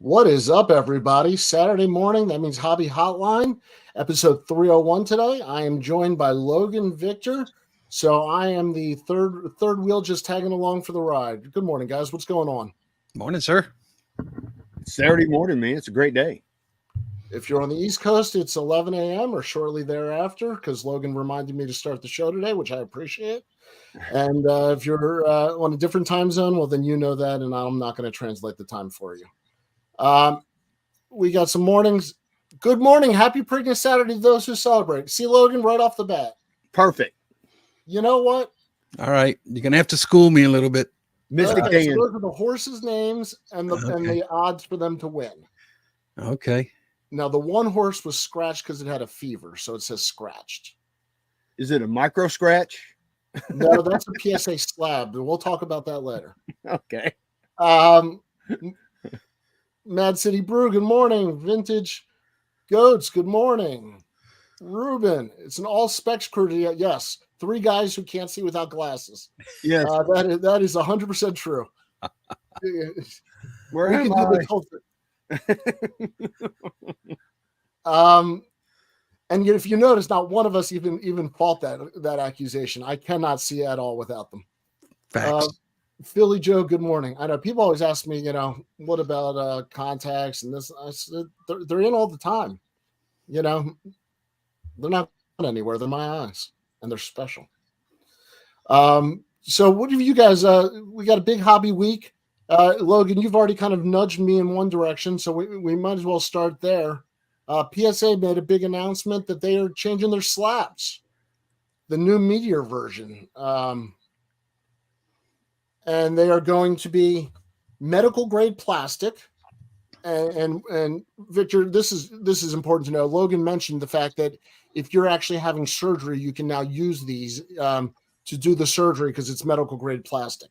What is up, everybody? Saturday morning, that means Hobby Hotline, episode 301 today. I am joined by Logan Victor. So I am the third wheel just tagging along for the ride. Good morning, guys. What's going on? Morning, sir. Saturday morning, man. It's a great day. If you're on the East Coast, it's 11 a.m. or shortly thereafter, because Logan reminded me to start the show today, which I appreciate. And if you're on a different time zone, well, then you know that, and I'm not going to translate the time for you. We got some mornings. Good morning. Happy Preakness Saturday to those who celebrate. See, Logan, right off the bat. Perfect. You know what? All right. You're going to have to school me a little bit. Mystic Okay, Dan. so those are the horses' names and the odds for them to win. Okay. Now, the one horse was scratched because it had a fever, so it says scratched. Is it a micro scratch? No, that's a PSA slab. We'll talk about that later. Okay. Mad City Brew, good morning. Vintage Goats, good morning. Ruben, it's an all specs crew. Yes, three guys who can't see without glasses. Yes. That is 100% true. Where am I? And if you notice, not one of us even fault that accusation. I cannot see at all without them. Facts. Philly Joe, good morning. I know people always ask me, what about contacts and this? I said, they're in all the time. They're not anywhere. They're my eyes, and they're special. So what have you guys? We got a big hobby week. Logan, you've already kind of nudged me in one direction, so we might as well start there. PSA made a big announcement that they are changing their slabs, the new Meteor version. And they are going to be medical grade plastic. And Victor, this is important to know. Logan mentioned the fact that if you're actually having surgery, you can now use these to do the surgery because it's medical grade plastic.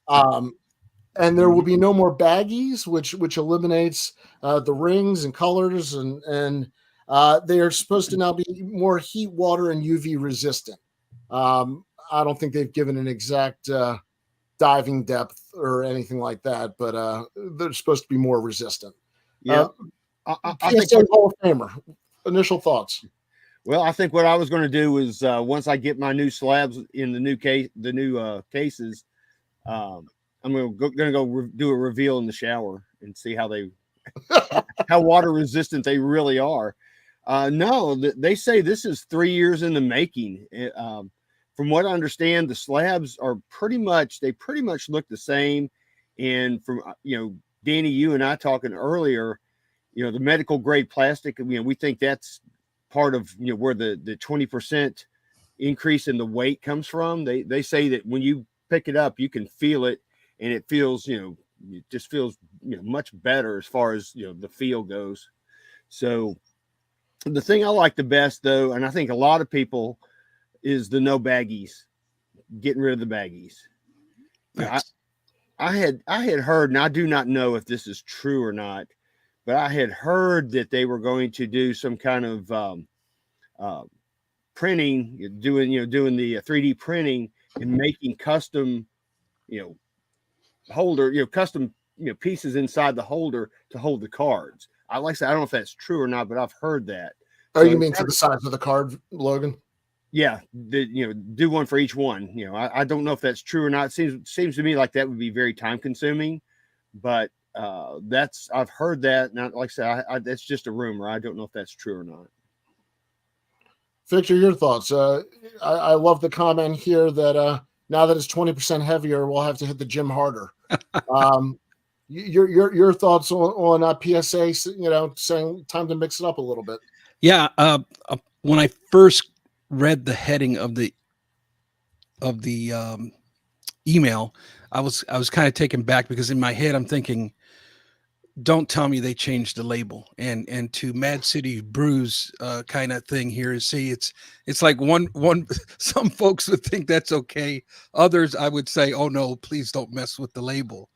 And there will be no more baggies, which eliminates the rings and colors, and they are supposed to now be more heat, water, and UV resistant. I don't think they've given an exact diving depth or anything like that, but they're supposed to be more resistant. Yeah, I think Hall of Famer. Initial thoughts. Well, I think what I was going to do is once I get my new slabs in the new cases, I'm going to go do a reveal in the shower and see how how water resistant they really are. No, they say this is 3 years in the making. From what I understand, the slabs are pretty much look the same. And from, Danny, you and I talking earlier, the medical grade plastic, we think that's part of, where the 20% increase in the weight comes from. They say that when you pick it up, you can feel it and it feels, it just feels, much better as far as, the feel goes. So the thing I like the best though, and I think a lot of people, is the no baggies, getting rid of the baggies. I had heard, and I do not know if this is true or not, but I had heard that they were going to do some kind of printing, doing the 3D printing and making custom, holder, custom, pieces inside the holder to hold the cards. Like I said, I don't know if that's true or not, but I've heard that. Oh, so you mean to the size of the card, Logan? Yeah, do one for each one. I don't know if that's true or not. It seems to me like that would be very time consuming, but I've heard that. Now, like I said, that's just a rumor. I don't know if that's true or not. Victor, your thoughts? I love the comment here that now that it's 20% heavier, we'll have to hit the gym harder. Your thoughts on PSA? Saying time to mix it up a little bit. Yeah. When I first read the heading of the email, I was kind of taken back because in my head I'm thinking, don't tell me they changed the label. And to Mad City Brews kind of thing here is, see, it's like one some folks would think that's okay, others I would say, oh no, please don't mess with the label.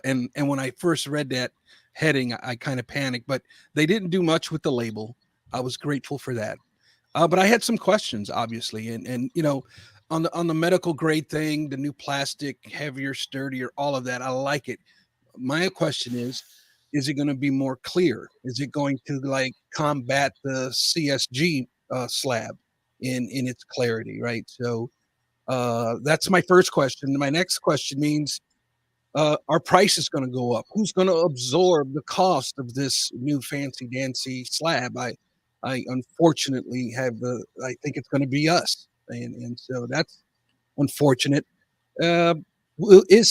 And when I first read that heading, I kind of panicked, but they didn't do much with the label. I was grateful for that. But I had some questions, obviously, and on the medical grade thing, the new plastic, heavier, sturdier, all of that, I like it. My question is, is it going to be more clear? Is it going to like combat the CSG slab in its clarity, right? So that's my first question. My next question means our price is going to go up. Who's going to absorb the cost of this new fancy dancy slab? I unfortunately I think it's going to be us, and so that's unfortunate. Uh, is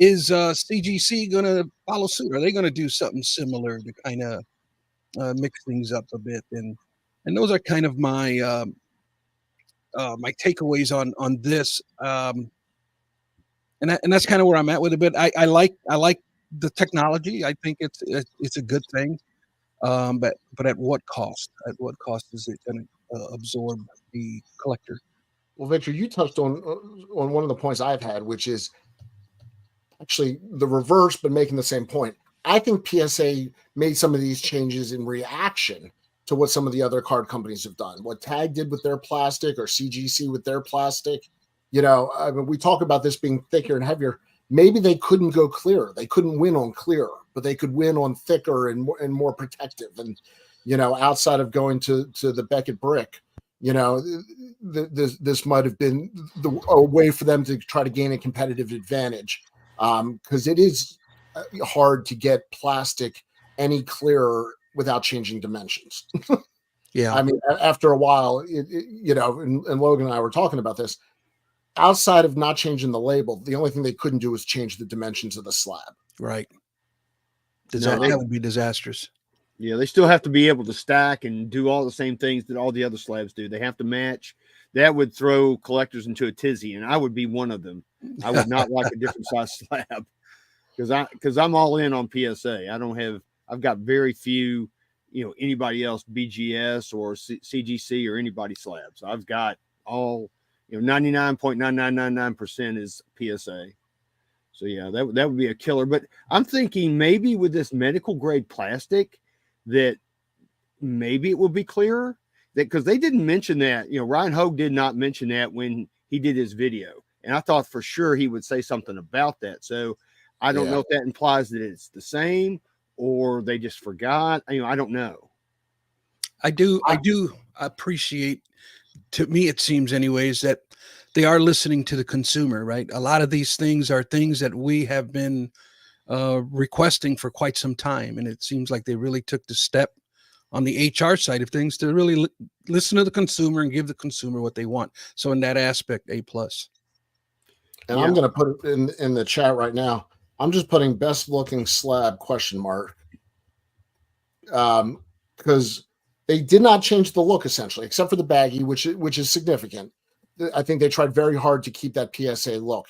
CGC going to follow suit? Are they going to do something similar to kind of mix things up a bit? And those are kind of my takeaways on this. And that's kind of where I'm at with it. But I like the technology. I think it's a good thing. But at what cost? At what cost is it going to absorb the collector? Well, Victor, you touched on one of the points I've had, which is actually the reverse, but making the same point. I think PSA made some of these changes in reaction to what some of the other card companies have done. What Tag did with their plastic or CGC with their plastic. You know, I mean, we talk about this being thicker and heavier. Maybe they couldn't go clearer. They couldn't win on clearer, but they could win on thicker and more protective. And, you know, outside of going to the Beckett brick, you know, this might have been a way for them to try to gain a competitive advantage, because it is hard to get plastic any clearer without changing dimensions. Yeah, I mean, after a while, you know, and Logan and I were talking about this. Outside of not changing the label, the only thing they couldn't do was change the dimensions of the slab. right. No, That would be disastrous. Yeah, they still have to be able to stack and do all the same things that all the other slabs do. They have to match. That would throw collectors into a tizzy, and I would be one of them. I would not like a different size slab because I'm all in on PSA. I've got very few, you know, anybody else BGS or CGC or anybody slabs. I've got all, you know, 99.9999% is PSA. So yeah, that would be a killer. But I'm thinking maybe with this medical grade plastic that maybe it will be clearer. That because they didn't mention that, you know, Ryan Hogue did not mention that when he did his video. And I thought for sure he would say something about that. So I don't know if that implies that it's the same or they just forgot. You know, I don't know. I do appreciate, to me it seems anyways, that they are listening to the consumer, right? A lot of these things are things that we have been requesting for quite some time, and it seems like they really took the step on the HR side of things to really listen to the consumer and give the consumer what they want. So in that aspect, A+. And I'm going to put it in the chat right now. I'm just putting best looking slab ? Because they did not change the look essentially, except for the baggy, which is significant. I think they tried very hard to keep that PSA look.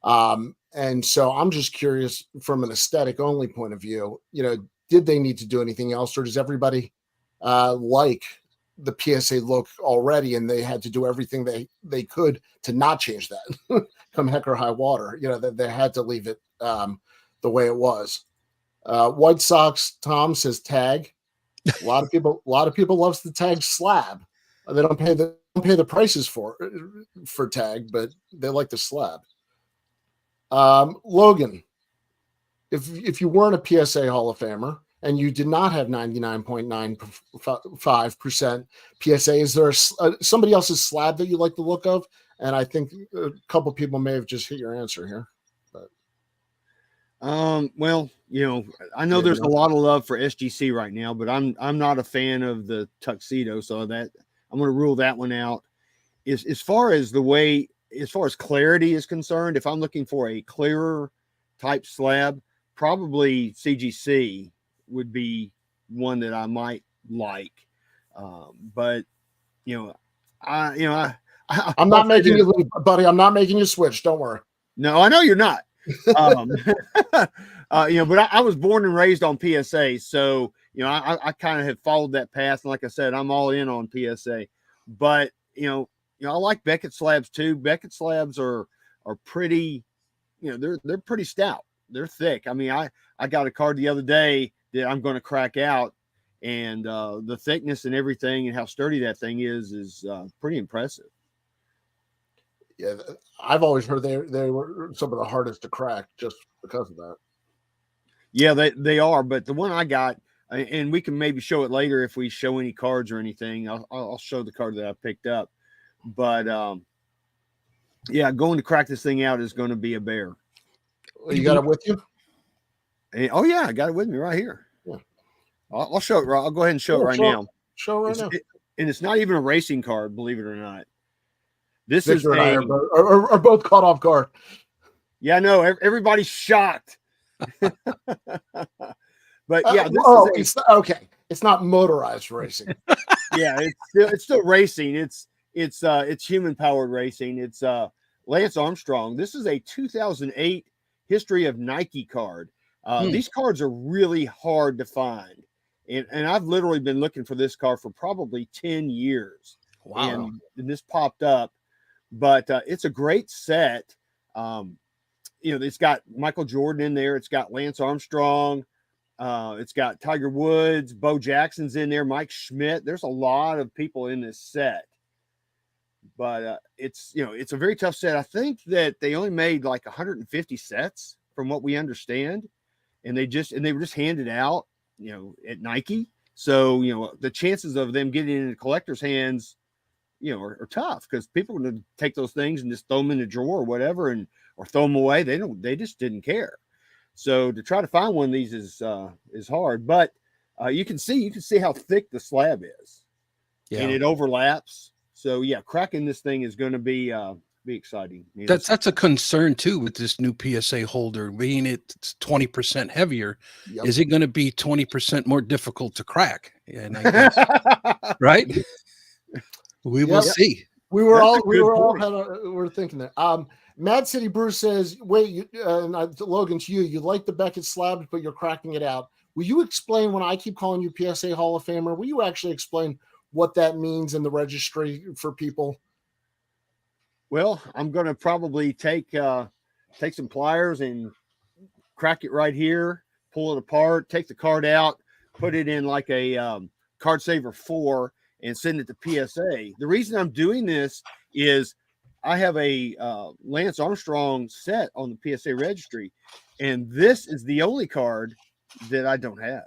And so I'm just curious from an aesthetic only point of view, you know, did they need to do anything else, or does everybody like the PSA look already and they had to do everything they could to not change that come heck or high water? You know, that they had to leave it the way it was. White Sox Tom says Tag. A lot of people loves the Tag slab. They don't pay the prices for Tag, but they like the slab. Logan, if you weren't a PSA Hall of Famer and you did not have 99.95% PSA, is there somebody else's slab that you like the look of? And I think a couple people may have just hit your answer here. But well, you know, I know there's a lot of love for SGC right now, but I'm not a fan of the tuxedo, so that I'm going to rule that one out. As far as clarity is concerned, if I'm looking for a clearer type slab, probably CGC would be one that I might like. But I'm not making you leave, buddy. I'm not making you switch. Don't worry. No, I know you're not. But I was born and raised on PSA, so I kind of have followed that path. And like I said, I'm all in on PSA. But I like Beckett slabs too. Beckett slabs are pretty, they're pretty stout. They're thick. I mean, I got a card the other day that I'm going to crack out, and the thickness and everything and how sturdy that thing is pretty impressive. Yeah, I've always heard they were some of the hardest to crack just because of that. Yeah, they are. But the one I got, and we can maybe show it later if we show any cards or anything. I'll show the card that I picked up. But yeah, going to crack this thing out is going to be a bear. You got it with you? And, oh yeah, I got it with me right here. Yeah. I'll show it. I'll go ahead and show it right now. Show right now. And it's not even a racing card, believe it or not. This Victor is and I are both caught off guard. Yeah, I know. Everybody's shocked. But yeah, it's okay. It's not motorized racing. Yeah, it's still racing. It's human powered racing. It's Lance Armstrong. This is a 2008 History of Nike card. These cards are really hard to find, and I've literally been looking for this card for probably 10 years. Wow! And this popped up, but it's a great set. It's got Michael Jordan in there. It's got Lance Armstrong. It's got Tiger Woods, Bo Jackson's in there, Mike Schmidt. There's a lot of people in this set, but it's a very tough set. I think that they only made like 150 sets from what we understand, and they were just handed out, at Nike. So, the chances of them getting into collectors' hands, are tough because people are going to take those things and just throw them in the drawer or whatever, or throw them away. They just didn't care. So to try to find one of these is hard, but you can see how thick the slab is, and it overlaps. So yeah, cracking this thing is going to be exciting. That's a concern too with this new PSA holder being it's 20% heavier. Yep. Is it going to be 20% more difficult to crack? And I guess, right? We will see. We were thinking that. Mad City Brew says, wait, Logan, to you, you like the Beckett slabs, but you're cracking it out. Will you explain, when I keep calling you PSA Hall of Famer, will you actually explain what that means in the registry for people? Well, I'm going to probably take some pliers and crack it right here, pull it apart, take the card out, put it in like a card saver 4, and send it to PSA. The reason I'm doing this is I have a Lance Armstrong set on the PSA registry, and this is the only card that I don't have.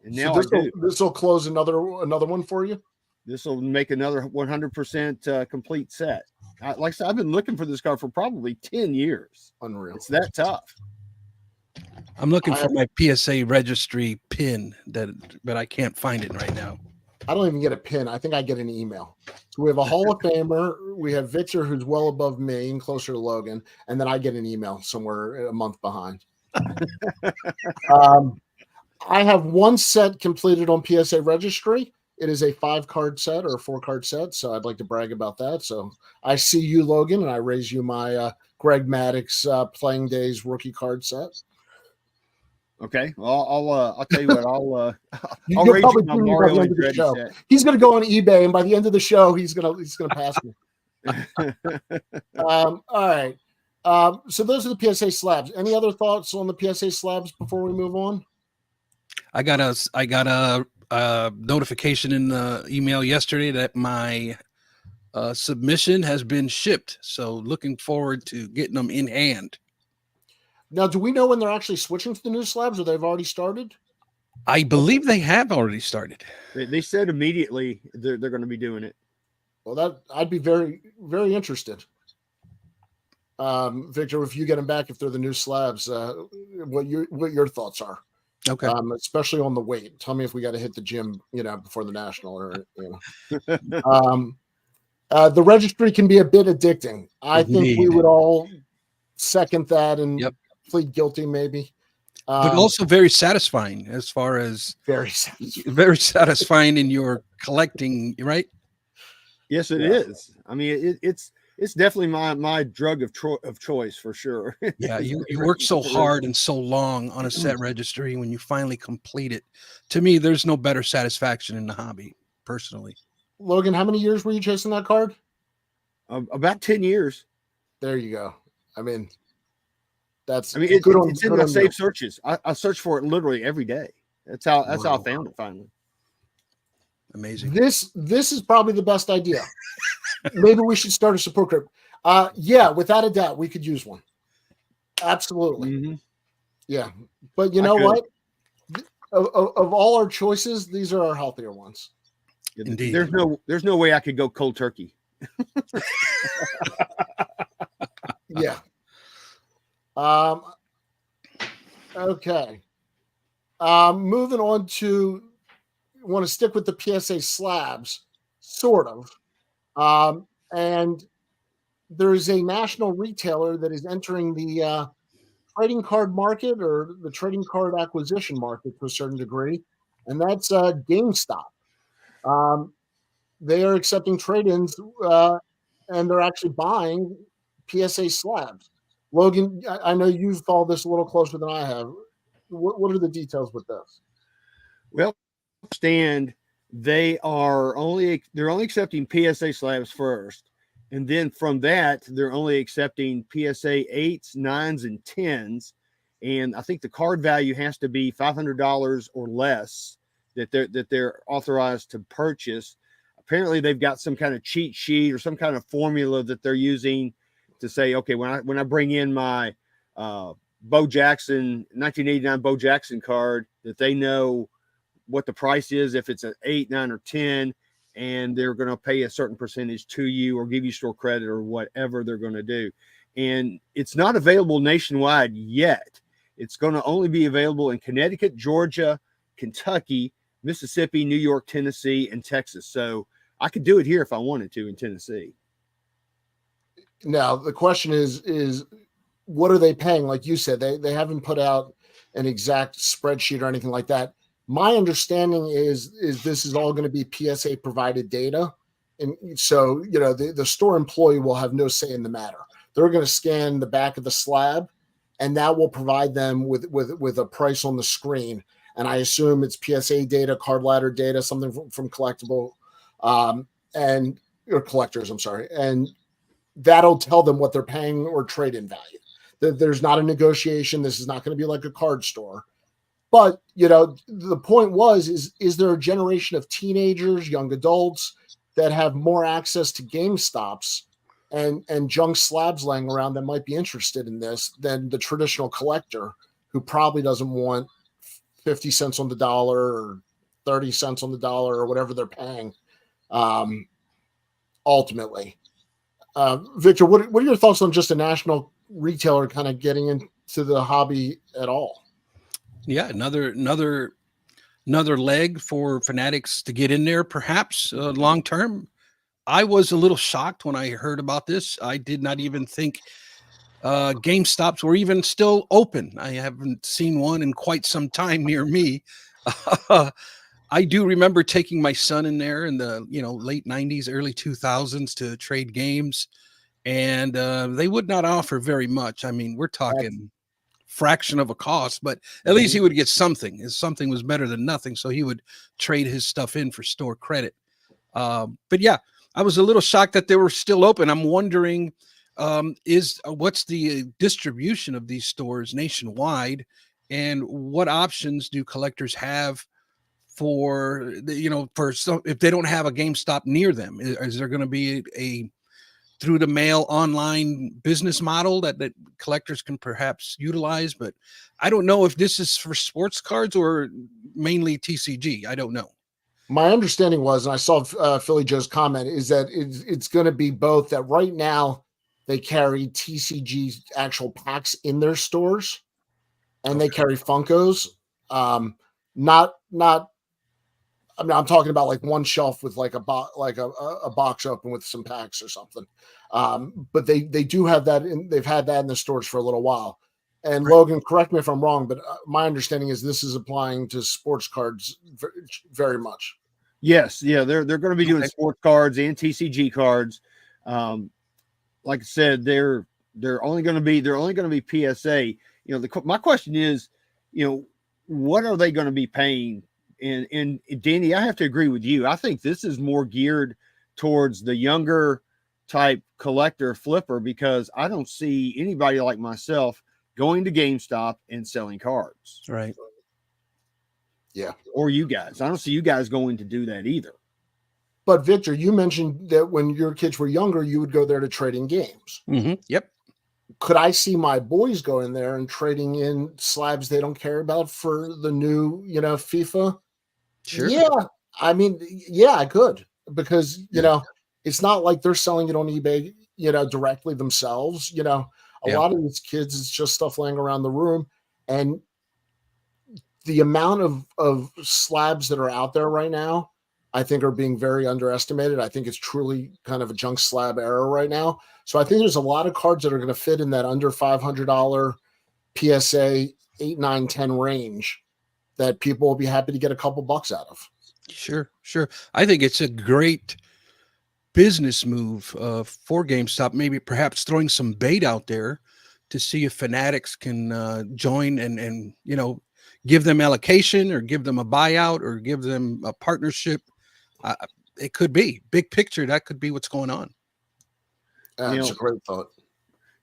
And now this will close another one for you. This will make another 100% complete set. Like I said, I've been looking for this card for probably 10 years. Unreal. It's that tough. I'm looking for my PSA registry pin, but I can't find it right now. I don't even get a pin. I think I get an email. So we have a Hall of Famer. We have Victor, who's well above me and closer to Logan. And then I get an email somewhere a month behind. I have one set completed on PSA registry. It is a 5-card set or a 4-card set. So I'd like to brag about that. So I see you, Logan, and I raise you my Greg Maddux Playing Days rookie card set. Okay, well, I'll tell you what, I'll raise you my Mario and Andretti set. He's going to go on eBay, and by the end of the show, he's going to pass me. All right. So those are the PSA slabs. Any other thoughts on the PSA slabs before we move on? I got a notification in the email yesterday that my submission has been shipped. So looking forward to getting them in hand. Now, do we know when they're actually switching to the new slabs, or they've already started? I believe they have already started. They said immediately they're going to be doing it. Well, I'd be very, very interested. Victor, if you get them back, if they're the new slabs, what your thoughts are? Okay. Especially on the weight. Tell me if we got to hit the gym, before the national, or the registry can be a bit addicting. I think we would all second that and plead guilty, maybe. But also very satisfying as far as very satisfying in your collecting, right? Yes, it is. I mean, it's definitely my drug of choice for sure. Yeah, you work so hard and so long on a set registry. When you finally complete it, to me, there's no better satisfaction in the hobby, personally. Logan, how many years were you chasing that card? About 10 years. There you go. I mean, it's in my saved searches. I search for it literally every day. That's how I found it finally. Amazing. This is probably the best idea. Maybe we should start a support group. Yeah, without a doubt, we could use one. Absolutely. Mm-hmm. Yeah, but you I know could. what? Of all our choices, these are our healthier ones. Indeed. There's no way I could go cold turkey. Yeah. Okay. Moving on to, want to stick with the PSA slabs, sort of. And there is a national retailer that is entering the trading card market or the trading card acquisition market to a certain degree, and that's GameStop. Um, they are accepting trade-ins, and they're actually buying PSA slabs. Logan, I know you've followed this a little closer than I have. What are the details with this? Well, stand they're only accepting PSA slabs first, and then from that they're only accepting PSA 8s, 9s, and 10s. And I think the card value has to be $500 or less that they're authorized to purchase. Apparently, they've got some kind of cheat sheet or some kind of formula that they're using to say, okay, when I bring in my Bo Jackson 1989 Bo Jackson card, that they know what the price is if it's an 8, 9, or 10, and they're going to pay a certain percentage to you or give you store credit or whatever they're going to do. And it's not available nationwide yet. It's going to only be available in Connecticut, Georgia, Kentucky, Mississippi, New York, Tennessee, and Texas. So I could do it here if I wanted to in Tennessee. Now the question is what are they paying? Like you said, they haven't put out an exact spreadsheet or anything like that. My understanding is this is all going to be PSA provided data, and so the store employee will have no say in the matter. They're going to scan the back of the slab, and that will provide them with a price on the screen. And I assume it's PSA data, card ladder data, something from collectible, and or collectors. I'm sorry, and that'll tell them what they're paying or trade-in value. There's not a negotiation. This is not going to be like a card store. But, the point is there a generation of teenagers, young adults that have more access to GameStops and junk slabs laying around that might be interested in this than the traditional collector who probably doesn't want 50 cents on the dollar or 30 cents on the dollar or whatever they're paying ultimately. Victor, what are your thoughts on just a national retailer kind of getting into the hobby at all? Yeah, another leg for fanatics to get in there, perhaps long term. I was a little shocked when I heard about this. I did not even think GameStops were even still open. I haven't seen one in quite some time near me. I do remember taking my son in there in the late 90s, early 2000s to trade games, and they would not offer very much. I mean, we're talking fraction of a cost, but at least he would get something. Something was better than nothing, so he would trade his stuff in for store credit. But yeah, I was a little shocked that they were still open. I'm wondering, what's the distribution of these stores nationwide, and what options do collectors have for if they don't have a GameStop near them? Is there going to be a through the mail online business model that collectors can perhaps utilize? But I don't know if this is for sports cards or mainly TCG. I don't know. My understanding was, and I saw Philly Joe's comment, is that it's going to be both. That right now they carry TCG actual packs in their stores, and they carry Funkos. Not. I mean, I'm talking about like one shelf with like a box open with some packs or something. But they do have that. They've had that in the stores for a little while. And right. Logan, correct me if I'm wrong, but my understanding is this is applying to sports cards very much. Yes, yeah, they're going to be doing sports cards and TCG cards. Like I said, they're only going to be PSA. My question is, what are they going to be paying? And Danny, I have to agree with you. I think this is more geared towards the younger type collector flipper, because I don't see anybody like myself going to GameStop and selling cards. Right. Yeah. Or you guys. I don't see you guys going to do that either. But Victor, you mentioned that when your kids were younger, you would go there to trade in games. Mm-hmm. Yep. could I see my boys going there and trading in slabs they don't care about for the new, FIFA? Sure. Yeah, I mean, yeah, I could, because it's not like they're selling it on eBay, directly themselves. A Yeah. lot of these kids, it's just stuff laying around the room, and the amount of slabs that are out there right now, I think, are being very underestimated. I think it's truly kind of a junk slab era right now. So I think there's a lot of cards that are going to fit in that under $500 PSA 8, 9, 10 range that people will be happy to get a couple bucks out of. Sure. I think it's a great business move for GameStop. Maybe perhaps throwing some bait out there to see if Fanatics can join and give them allocation or give them a buyout or give them a partnership. It could be big picture. That could be what's going on. It's a great thought.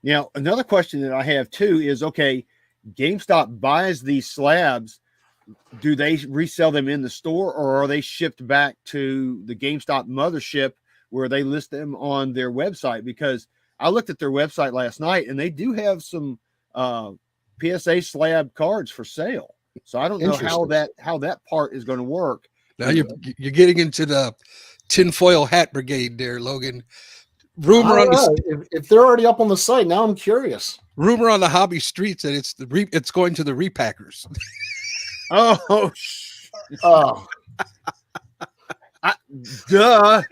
Now, another question that I have too is, okay, GameStop buys these slabs. Do they resell them in the store, or are they shipped back to the GameStop mothership where they list them on their website? Because I looked at their website last night and they do have some PSA slab cards for sale. So I don't know how that part is going to work. Now you're getting into the tinfoil hat brigade there, Logan. Rumor on if they're already up on the site, now I'm curious. Rumor on the hobby streets that it's going to the repackers. Oh, duh.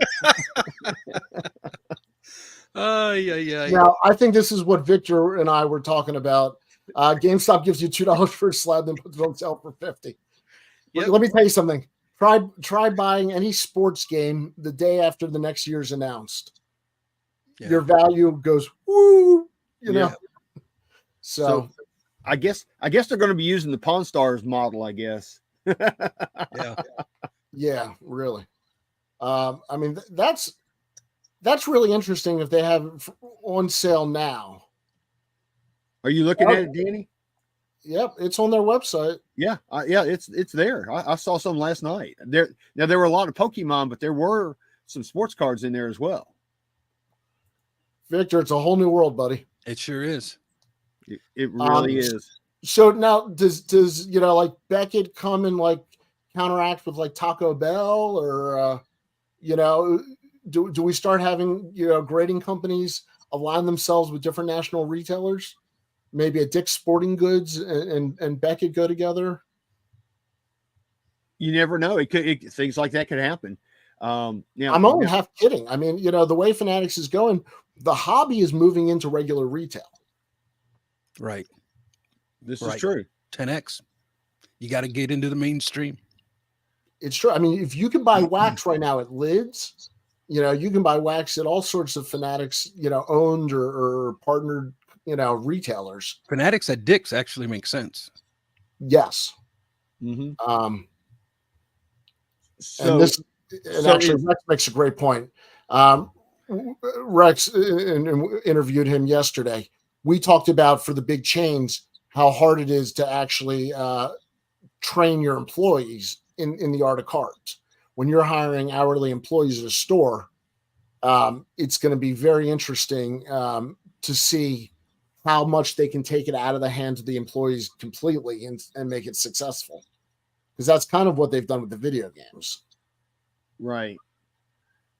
Yeah. Now, I think this is what Victor and I were talking about. GameStop gives you $2 for a slab, then puts it on sale for $50. Yep. Let me tell you something. Try buying any sports game the day after the next year's announced. Yeah. Your value goes woo, you know. So I guess they're going to be using the Pawn Stars model, I guess. Yeah, really. I mean, that's really interesting if they have on sale now. Are you looking at it, Danny? Yep, it's on their website. Yeah, it's there. I saw some last night. There were a lot of Pokemon, but there were some sports cards in there as well. Victor, it's a whole new world, buddy. It sure is. It really is. So now, does like Beckett come and like counteract with like Taco Bell, or do we start having grading companies align themselves with different national retailers? Maybe a Dick's Sporting Goods and Beckett go together. You never know. Things like that could happen. I'm only half kidding. I mean, the way Fanatics is going, the hobby is moving into regular retail. Right. This is true. 10X. You got to get into the mainstream. It's true. I mean, if you can buy wax right now at Lids, you can buy wax at all sorts of Fanatics, owned or partnered, retailers. Fanatics at Dick's actually makes sense. Yes. Mm-hmm. Actually, Rex makes a great point. Rex interviewed him yesterday. We talked about, for the big chains, how hard it is to actually train your employees in the art of cards. When you're hiring hourly employees at a store, it's going to be very interesting to see how much they can take it out of the hands of the employees completely and make it successful. Because that's kind of what they've done with the video games. Right.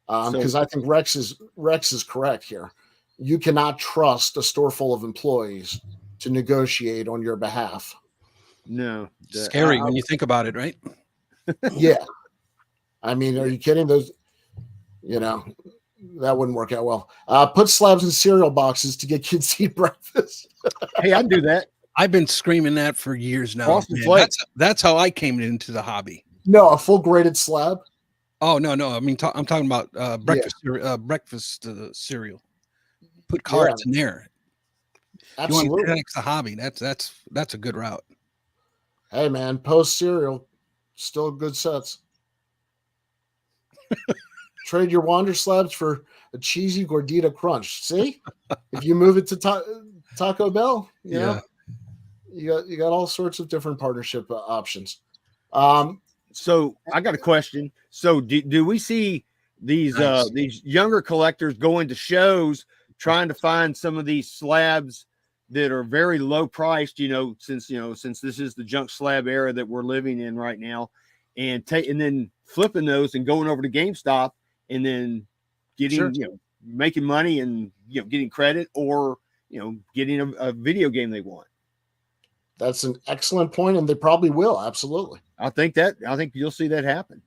Because I think Rex is correct here. You cannot trust a store full of employees to negotiate on your behalf. No. Scary when you think about it, right? Yeah. I mean, are you kidding? Those, that wouldn't work out well. Put slabs in cereal boxes to get kids to eat breakfast. Hey, I'd do that. I've been screaming that for years now. That's how I came into the hobby. No, a full graded slab. Oh no! I mean, I'm talking about breakfast cereal. Put cards in there. Absolutely, you want to fix the hobby. That's a good route. Hey man, Post cereal, still good sets. Trade your Wander slabs for a cheesy Gordita Crunch. See, if you move it to Taco Bell, you got all sorts of different partnership options. So I got a question. So do we see these younger collectors going to shows trying to find some of these slabs that are very low priced, since this is the junk slab era that we're living in right now, and then flipping those and going over to GameStop and then getting, making money and, getting credit, or, getting a video game they want. That's an excellent point, and they probably will. Absolutely. I think you'll see that happen.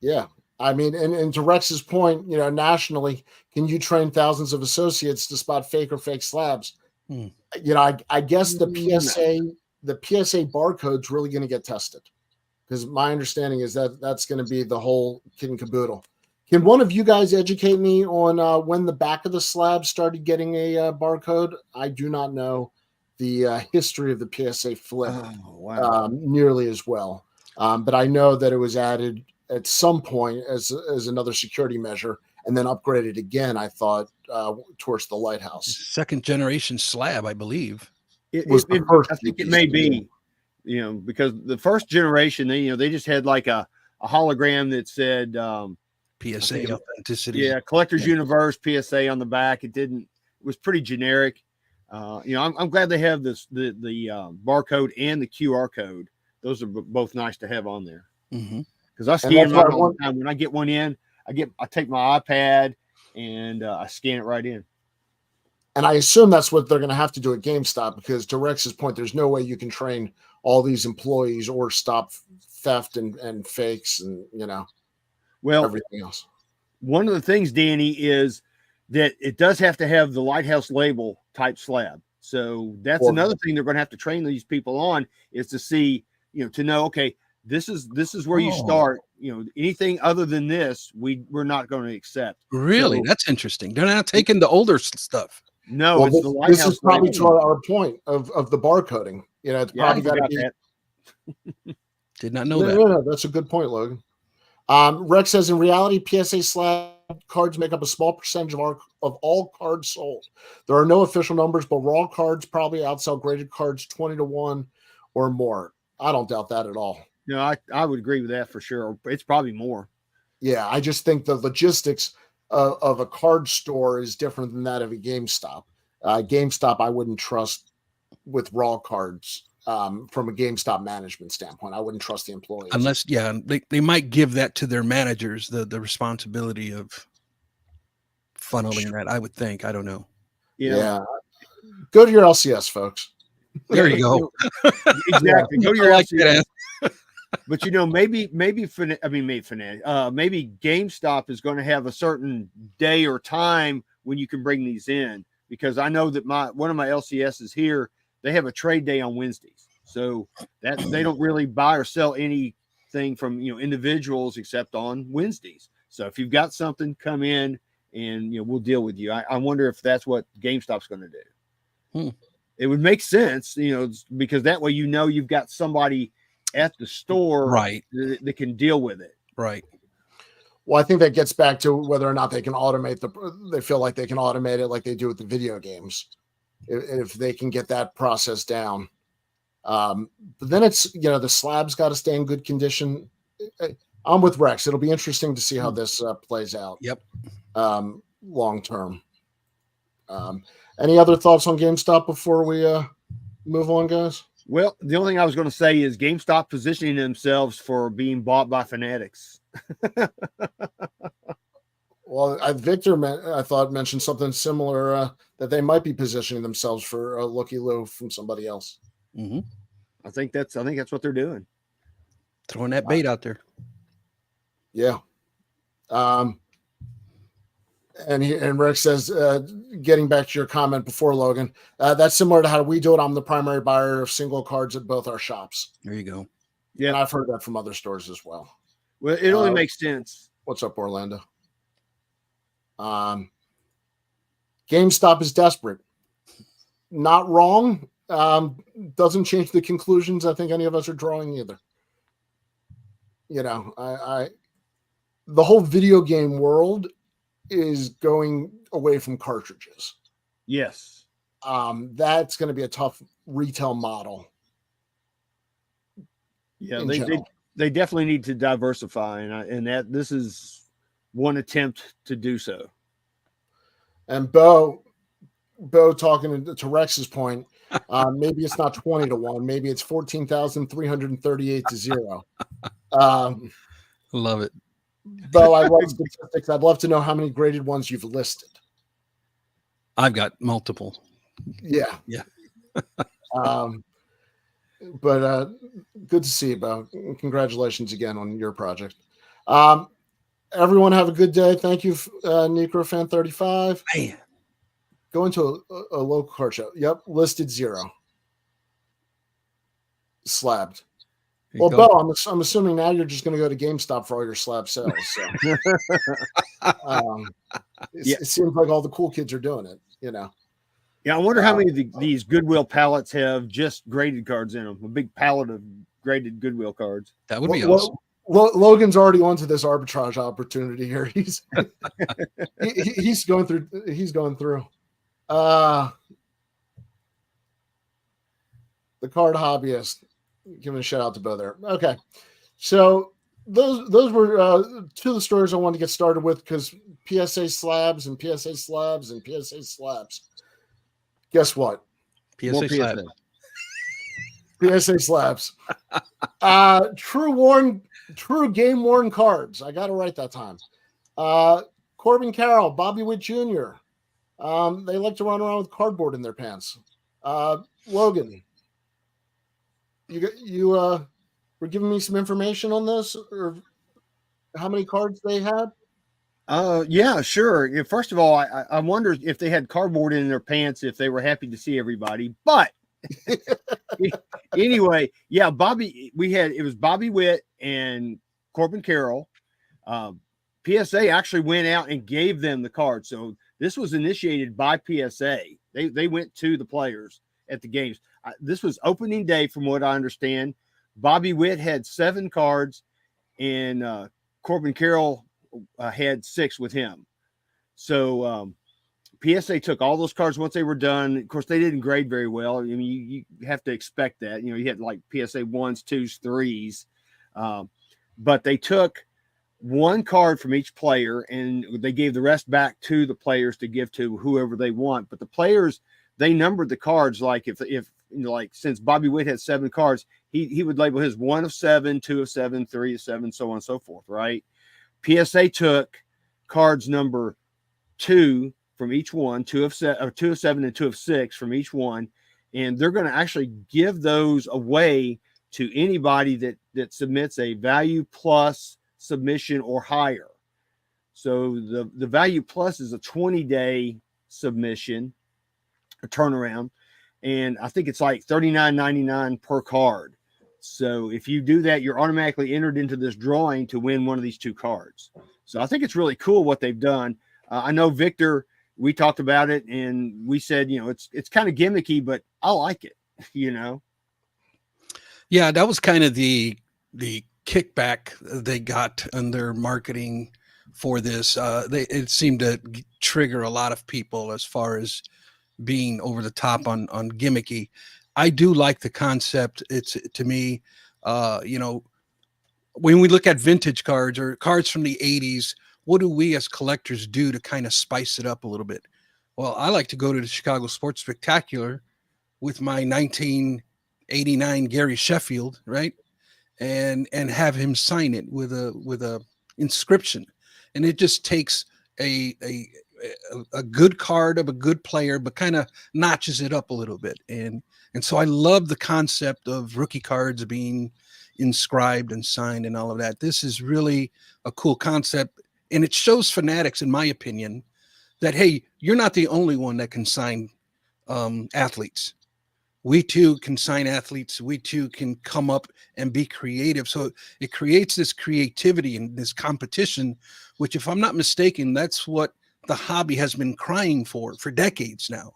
Yeah. I mean, and to Rex's point, nationally, can you train thousands of associates to spot fake or fake slabs? I guess the PSA barcode's really going to get tested, because my understanding is that that's going to be the whole kit and caboodle. Can one of you guys educate me on when the back of the slab started getting a barcode? I do not know the history of the PSA flip nearly as well, but I know that it was added at some point as another security measure, and then upgraded again, I thought, towards the lighthouse. Second generation slab, I believe. I think it may be, because the first generation, they just had like a hologram that said PSA authenticity. Yeah, Collector's Universe PSA on the back. It was pretty generic. I'm glad they have the barcode and the QR code. Those are both nice to have on there. Because I scan mine all the time. When I get one in, I take my iPad and I scan it right in. And I assume that's what they're going to have to do at GameStop, because to Rex's point, there's no way you can train all these employees or stop theft and fakes and everything else. One of the things, Danny, is that it does have to have the lighthouse label type slab. So that's another thing they're going to have to train these people on, is to see, to know, okay, this is where you start. Anything other than this, we're not going to accept. Really? That's interesting. They're not taking the older stuff. No, it's the lighthouse. This is probably to our point of the barcoding. It's probably got to be. Did not know that. No, that's a good point, Logan. Rex says, in reality, PSA slab cards make up a small percentage of all cards sold. There are no official numbers, but raw cards probably outsell graded cards 20-1 or more. I don't doubt that at all. No, I would agree with that for sure. It's probably more. Yeah, I just think the logistics of a card store is different than that of a GameStop. GameStop, I wouldn't trust with raw cards. From a GameStop management standpoint, I wouldn't trust the employees. Unless, they might give that to their managers, the responsibility of funneling that, I would think. I don't know. Yeah. Go to your LCS, folks. There you go. Exactly. Go to your LCS. But maybe GameStop is going to have a certain day or time when you can bring these in, because I know that one of my LCSs here, they have a trade day on Wednesdays, so that they don't really buy or sell anything from individuals except on Wednesdays. So if you've got something, come in and we'll deal with you. I wonder if that's what GameStop's going to do. It would make sense, because that way you've got somebody at the store, right, that can deal with it. Right. Well, I think that gets back to whether or not they can automate they feel like they can automate it like they do with the video games. If they can get that process down. But then it's, the slab's got to stay in good condition. I'm with Rex. It'll be interesting to see how this plays out. Yep. Long term. Any other thoughts on GameStop before we move on, guys? Well, the only thing I was going to say is GameStop positioning themselves for being bought by fanatics. Well, Victor, I thought, mentioned something similar, that they might be positioning themselves for a looky-loo from somebody else. Mm-hmm. I think that's what they're doing. Throwing that bait out there. Yeah. And Rex says, getting back to your comment before, Logan, that's similar to how we do it. I'm the primary buyer of single cards at both our shops. There you go. Yeah, and I've heard that from other stores as well. Well, it only makes sense. What's up, Orlando? GameStop is desperate. Not wrong. Doesn't change the conclusions I think any of us are drawing either. The whole video game world is going away from cartridges. Yes. That's going to be a tough retail model. Yeah, they definitely need to diversify, and this is one attempt to do so. And Bo, Bo talking to Rex's point, maybe it's not 20-1, maybe it's 14,338 to 0. Love it. Bo, I love statistics. I'd love to know how many graded ones you've listed. I've got multiple. Yeah. Yeah. But good to see you, Bo. Congratulations again on your project. Everyone have a good day. Thank you, Necrofan35. Man. Go into a local card show. Yep, listed 0. Slabbed. Well, Bo, I'm assuming now you're just going to go to GameStop for all your slab sales. So. It seems like all the cool kids are doing it, Yeah, I wonder how many of these Goodwill pallets have just graded cards in them. A big pallet of graded Goodwill cards. That would be awesome. Logan's already onto this arbitrage opportunity here. He's going through. He's going through. The card hobbyist. Giving a shout out to Bo there. Okay, so those were 2 of the stories I wanted to get started with because PSA slabs and PSA slabs and PSA slabs. Guess what? PSA slabs. PSA slabs. True game worn cards. I got it right that time. Corbin Carroll, Bobby Witt Jr. They like to run around with cardboard in their pants. Logan, you were giving me some information on this, or how many cards they had? Yeah, sure. First of all, I wondered if they had cardboard in their pants, if they were happy to see everybody. But anyway, yeah, it was Bobby Witt and Corbin Carroll. PSA actually went out and gave them the card. So this was initiated by PSA. They went to the players at the games. This was opening day, from what I understand. Bobby Witt had 7 cards, and Corbin Carroll had 6 with him. So PSA took all those cards once they were done. Of course, they didn't grade very well. I mean, you have to expect that. You had like PSA 1s, 2s, 3s. But they took 1 card from each player, and they gave the rest back to the players to give to whoever they want. But the players, they numbered the cards. Like if since Bobby Witt had 7 cards, he would label his 1 of 7, 2 of 7, 3 of 7, so on and so forth, right? PSA took cards number 2 from each one, 2 of 7 and 2 of 6 from each one, and they're going to actually give those away to anybody that submits a value plus submission or higher. So the value plus is a 20-day submission, a turnaround, and I think it's like $39.99 per card. So if you do that, you're automatically entered into this drawing to win one of these 2 cards. So I think it's really cool what they've done. I know Victor, we talked about it and we said, it's kind of gimmicky, but I like it, Yeah, that was kind of the kickback they got on their marketing for this. It seemed to trigger a lot of people as far as being over the top on gimmicky. I do like the concept. It's, to me, when we look at vintage cards or cards from the 80s, what do we as collectors do to kind of spice it up a little bit? Well, I like to go to the Chicago Sports Spectacular with my 1989 Gary Sheffield, right? And have him sign it with a inscription. And it just takes a good card of a good player, but kind of notches it up a little bit. And so I love the concept of rookie cards being inscribed and signed and all of that. This is really a cool concept. And it shows fanatics, in my opinion, that, hey, you're not the only one that can sign athletes. We too can sign athletes. We too can come up and be creative. So it creates this creativity and this competition, which, if I'm not mistaken, that's what the hobby has been crying for decades now,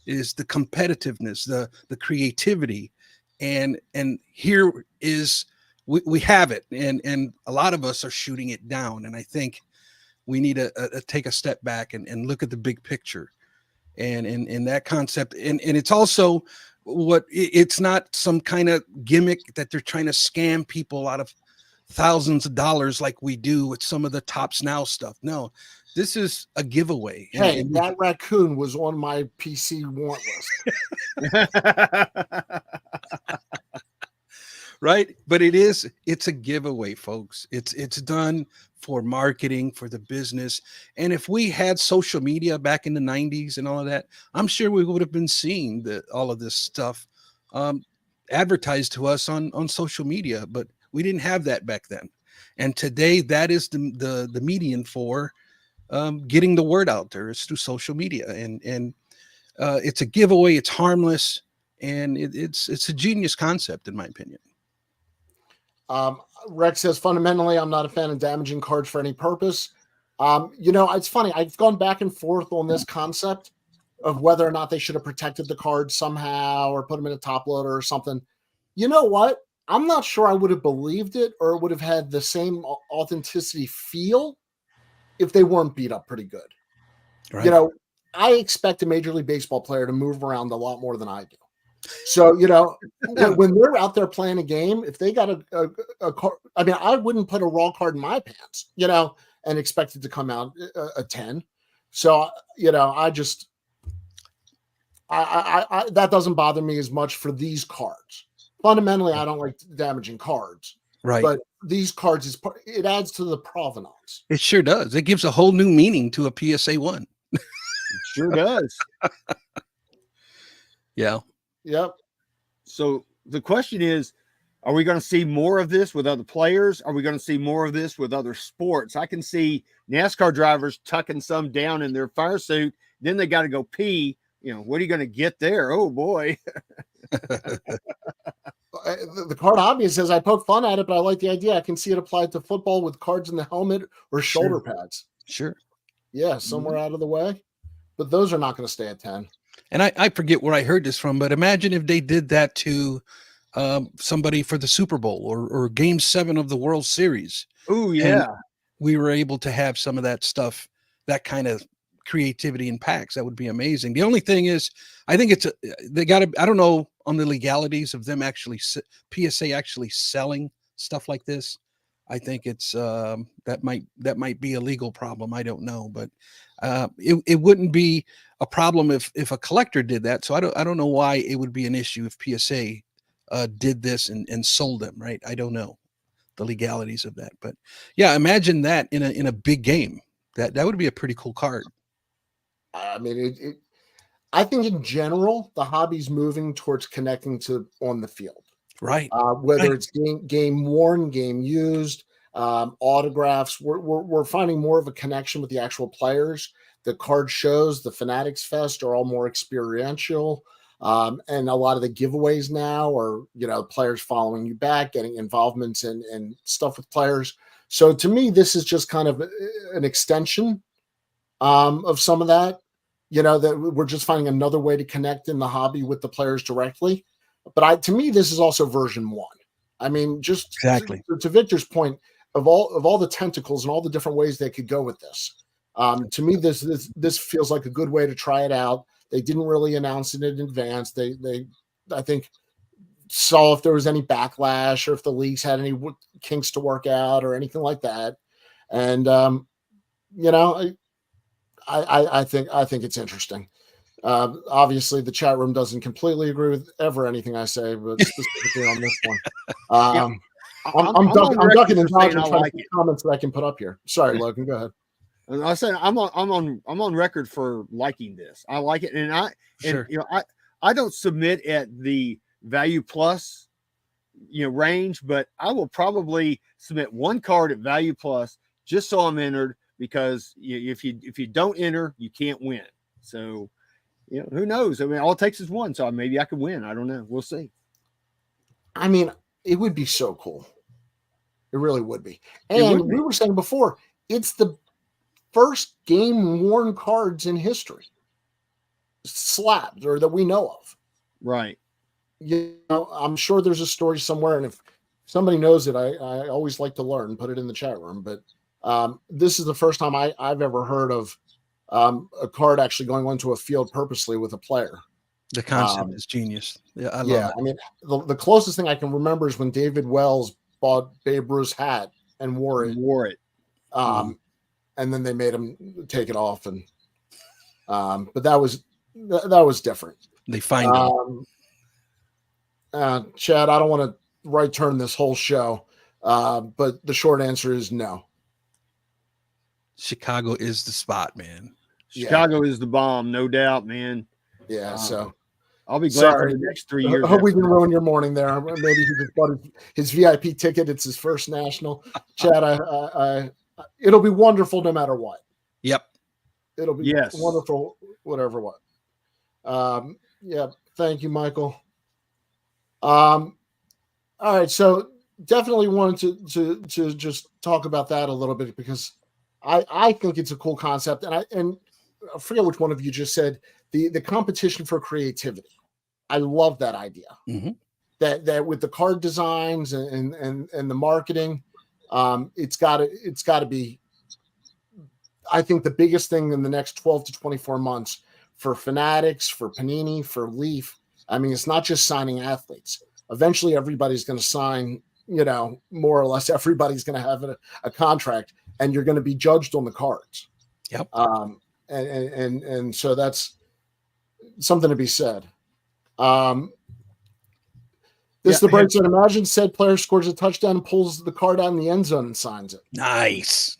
is the competitiveness, the creativity. And here is, we have it. And a lot of us are shooting it down. And I think we need to take a step back and look at the big picture and that concept. And it's also, it's not some kind of gimmick that they're trying to scam people out of thousands of dollars like we do with some of the Tops Now stuff. No, This is a giveaway. Hey, that raccoon was on my PC want list. Right, but it's a giveaway, folks. It's done for marketing, for the business. And if we had social media back in the 90s and all of that, I'm sure we would have been seeing all of this stuff advertised to us on social media, but we didn't have that back then. And today, that is the median for getting the word out there. It's through social media, and it's a giveaway. It's harmless, and it's a genius concept, in my opinion. Rex says, fundamentally, I'm not a fan of damaging cards for any purpose. It's funny. I've gone back and forth on this concept of whether or not they should have protected the card somehow or put them in a top loader or something. You know what? I'm not sure I would have believed it or it would have had the same authenticity feel if they weren't beat up pretty good. Right. I expect a Major League Baseball player to move around a lot more than I do. So, when they're out there playing a game, if they got a card, I mean, I wouldn't put a raw card in my pants, and expect it to come out a 10. So, I that doesn't bother me as much for these cards. Fundamentally, I don't like damaging cards. Right. But these cards, it adds to the provenance. It sure does. It gives a whole new meaning to a PSA 1. It sure does. Yeah. Yep. So the question is, are we going to see more of this with other players? Are we going to see more of this with other sports? I can see NASCAR drivers tucking some down in their fire suit. Then they got to go pee. What are you going to get there? Oh, boy. The card hobbyist says, I poke fun at it, but I like the idea. I can see it applied to football with cards in the helmet or shoulder pads. Sure. Yeah, somewhere out of the way. But those are not going to stay at 10. And I forget where I heard this from, but imagine if they did that to somebody for the Super Bowl or Game 7 of the World Series. Oh, yeah. And we were able to have some of that stuff, that kind of creativity in packs. That would be amazing. The only thing is, I think they got to, I don't know on the legalities of them actually, PSA actually selling stuff like this. I think it's that might be a legal problem. I don't know, but it wouldn't be a problem if a collector did that. So I don't know why it would be an issue if PSA did this and sold them. Right? I don't know the legalities of that, but yeah, imagine that in a big game. That would be a pretty cool card. I mean, I think in general the hobby's moving towards connecting to on the field. Right. Whether it's game worn, game used, autographs, we're finding more of a connection with the actual players. The card shows, the Fanatics Fest are all more experiential. And a lot of the giveaways now are, players following you back, getting involvements and stuff with players. So to me, this is just kind of an extension of some of that, that we're just finding another way to connect in the hobby with the players directly. But to me, this is also version 1. I mean, just exactly to Victor's point of all the tentacles and all the different ways they could go with this. To me, this feels like a good way to try it out. They didn't really announce it in advance. They I think saw if there was any backlash or if the leagues had any kinks to work out or anything like that. And I think it's interesting. Obviously, the chat room doesn't completely agree with anything I say, but specifically on this one, I'm ducking and dodging trying to get comments that I can put up here. Sorry, Logan, go ahead. And I said I'm on record for liking this. I like it, and I don't submit at the value plus range, but I will probably submit one card at value plus just so I'm entered, because if you don't enter, you can't win. So who knows? I mean, all it takes is one, so maybe I could win. I don't know. We'll see. I mean, it would be so cool. It really would be. And we were saying before, it's the first game worn cards in history, slabs, or that we know of. Right. I'm sure there's a story somewhere, and if somebody knows it, I always like to learn. Put it in the chat room. But this is the first time I've ever heard of a card actually going onto a field purposely with a player. The concept is genius. Yeah, I love it. I mean, the closest thing I can remember is when David Wells bought Babe Ruth's hat and wore it. and then they made him take it off, and but that was different. They find him. Chad, I don't want to right turn this whole show, but the short answer is no. Chicago is the spot, man. Chicago is the bomb, no doubt, man. Yeah, so I'll be glad for the next 3 years. I hope we can ruin your morning there. Maybe he just bought his VIP ticket. It's his first national. Chad, it'll be wonderful no matter what. Yep. It'll be wonderful, whatever what. Yeah, thank you, Michael. All right, so definitely wanted to just talk about that a little bit because I think it's a cool concept, and I forget which one of you just said the competition for creativity. I love that idea. Mm-hmm. That with the card designs and the marketing, it's got to be. I think the biggest thing in the next 12 to 24 months for Fanatics, for Panini, for Leaf. I mean, it's not just signing athletes. Eventually, everybody's going to sign. More or less, everybody's going to have a contract, and you're going to be judged on the cards. Yep. And so that's something to be said. The break said, imagine said player scores a touchdown and pulls the card out in the end zone and signs it. Nice.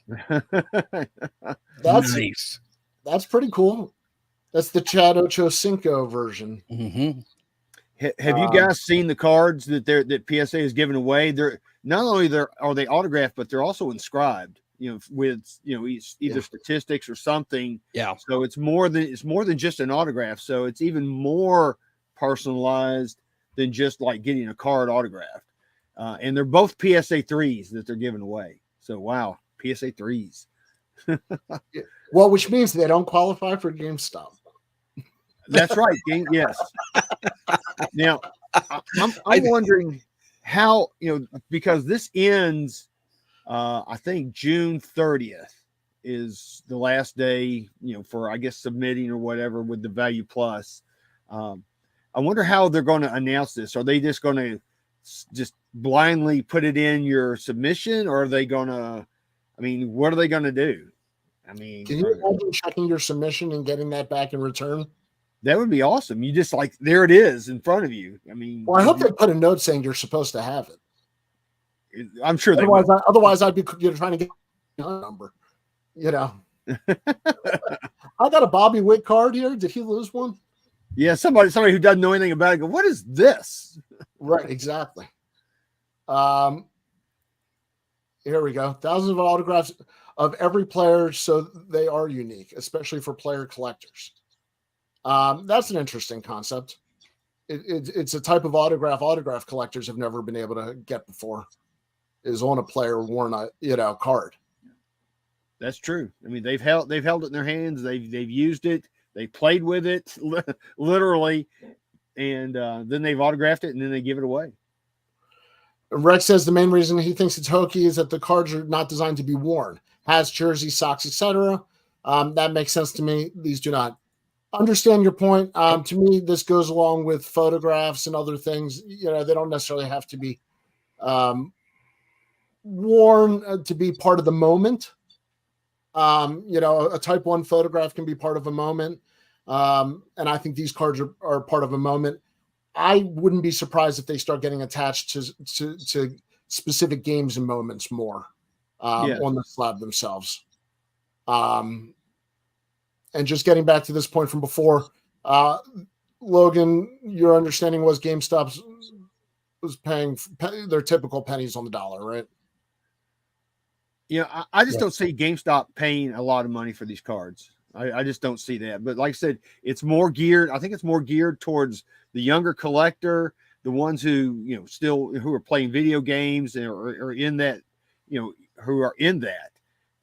Nice. That's pretty cool. That's the Chad Ochocinco version. Mm-hmm. Have you guys seen the cards that PSA is giving away? They're not only are they autographed, but they're also inscribed. With either statistics or something. Yeah. So it's more than just an autograph. So it's even more personalized than just like getting a card autographed. And they're both PSA 3s that they're giving away. So wow, PSA 3s. Well, which means they don't qualify for GameStop. That's right. Yes. Now, I'm wondering how, because this ends, I think June 30th is the last day, for, I guess, submitting or whatever with the Value Plus. I wonder how they're going to announce this. Are they just going to just blindly put it in your submission, or are they going to, what are they going to do? Can you imagine checking your submission and getting that back in return? That would be awesome. You just there it is in front of you. Well, I hope they put a note saying you're supposed to have it. I'm sure. Otherwise, I'd be trying to get a number. I got a Bobby Witt card here. Did he lose one? Yeah, somebody who doesn't know anything about it. Go, what is this? Right, exactly. Here we go. Thousands of autographs of every player, so they are unique, especially for player collectors. That's an interesting concept. It's a type of autograph collectors have never been able to get before. Is on a player worn card. That's true. They've held it in their hands. They've used it. They played with it literally, and then they've autographed it and then they give it away. Rex says the main reason he thinks it's hokey is that the cards are not designed to be worn. Has jerseys, socks, etc. That makes sense to me. These do not. Understand your point. To me, this goes along with photographs and other things. They don't necessarily have to be worn to be part of the moment. A type 1 photograph can be part of a moment. And I think these cards are part of a moment. I wouldn't be surprised if they start getting attached to specific games and moments more on the slab themselves. And just getting back to this point from before, Logan, your understanding was GameStop was paying their typical pennies on the dollar, right? I just don't see GameStop paying a lot of money for these cards. I just don't see that. But like I said, it's more geared. I think it's more geared towards the younger collector, the ones who, who are playing video games or in that, who are in that.